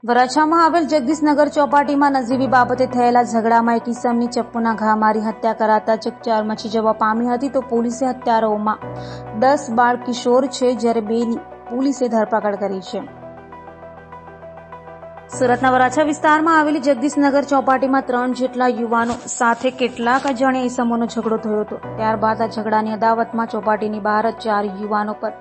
વરાછામાં આવેલ જગદીશનગર ચોપાટીમાં નજીવી બાબતે થયેલા ઝઘડામાં એક ઈસમની ચપ્પુના ઘા મારી હત્યા કરાતા ચકચાર મચી જવા પામી હતી તો પોલીસે હત્યારાઓમાં 10 બાળ કિશોર છે જ્યારે 2ની પોલીસે ધરપકડ કરી છે। સુરતના વરાછા વિસ્તારમાં આવેલી જગદીશનગર ચોપાટીમાં 3 જેટલા યુવાનો સાથે કેટલાક અજાણ્યા ઈસમોનો ઝઘડો થયો હતો। ત્યારબાદ આ ઝઘડાની અદાવતમાં ચોપાટીની બહાર 4 યુવાનો પર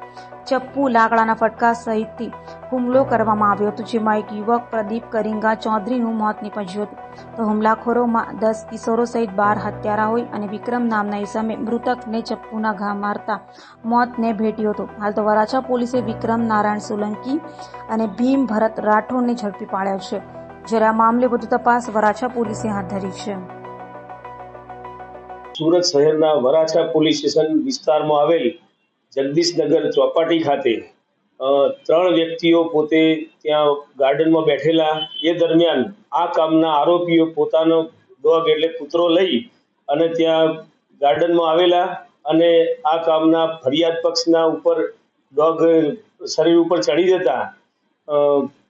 ચપ્પુ, લાકડાના ફટકા સહિતથી હુમલો કરવામાં આવ્યો હતો, જેમાં એક યુવક પ્રદીપ કરિંગા ચૌધરીનું મોત નીપજ્યું હતું તો હુમલાખોરોમાં 10 કિશોરો સહિત 12 હત્યારા હોય અને વિક્રમ નામના ઈસમે મૃતકને ચપ્પુના ઘા મારતા મોતને ભેટ્યો હતો। હાલ તો વરાછા પોલીસે વિક્રમ નારાયણ સોલંકી અને ભીમ ભરત રાઠોડને ઝડપી પાડ્યા છે, જ્યારે આ મામલે વધુ તપાસ વરાછા પોલીસે હાથ ધરી છે। સુરત શહેરના વરાછા પોલીસ સ્ટેશન વિસ્તારમાં આવેલ જગદીશનગર ચોપાટી ખાતે 3 વ્યક્તિઓ પોતે ત્યાં ગાર્ડનમાં બેઠેલા એ દરમિયાન આ કામના આરોપીઓ પોતાનો ડોગ એટલે કૂતરો લઈ અને ત્યાં ગાર્ડનમાં આવેલા અને આ કામના ફરિયાદ પક્ષના ઉપર ડોગ શરીર ઉપર ચડી જતા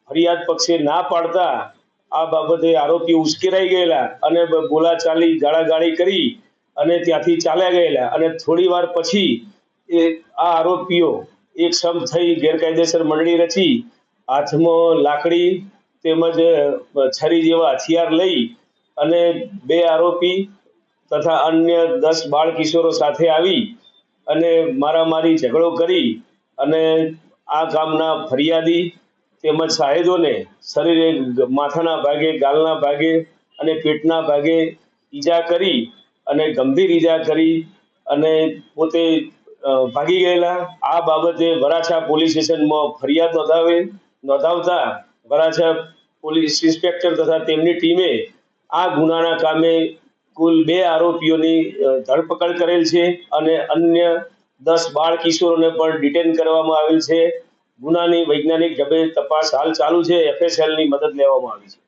ફરિયાદ પક્ષે ના પાડતા આ બાબતે આરોપીઓ ઉશ્કેરાઈ ગયેલા અને બોલાચાલી ગાળાગાળી કરી અને ત્યાંથી ચાલ્યા ગયેલા અને થોડી વાર પછી આ આરોપીઓ એક સમ થઈ ગેરકાયદેસર મંડળી રચી હાથમાં લાકડી તેમજ છરી જેવા હથિયાર લઈ અને 2 આરોપી તથા અન્ય 10 બાળ કિશોરો સાથે આવી અને મારામારી ઝઘડો કરી અને આ ગામના ફરિયાદી તેમજ સાહેદોને શરીરે માથાના ભાગે, ગાલના ભાગે અને પેટના ભાગે ઈજા કરી અને ગંભીર ઈજા કરી અને પોતે ભાગી ગયેલા। આ બાબતે વરાછા પોલીસ સ્ટેશનમાં ફરિયાદ નોંધાવતા વરાછા પોલીસ ઇન્સ્પેક્ટર તથા તેમની ટીમે આ ગુનાના કામે કુલ 2 આરોપીઓની ધરપકડ કરેલ છે અને અન્ય 10 બાળ કિશોરોને પણ ડિટેન કરવામાં આવેલ છે। ગુનાની વૈજ્ઞાનિક ઢબે તપાસ હાલ ચાલુ છે। FSL ની મદદ લેવામાં આવી છે।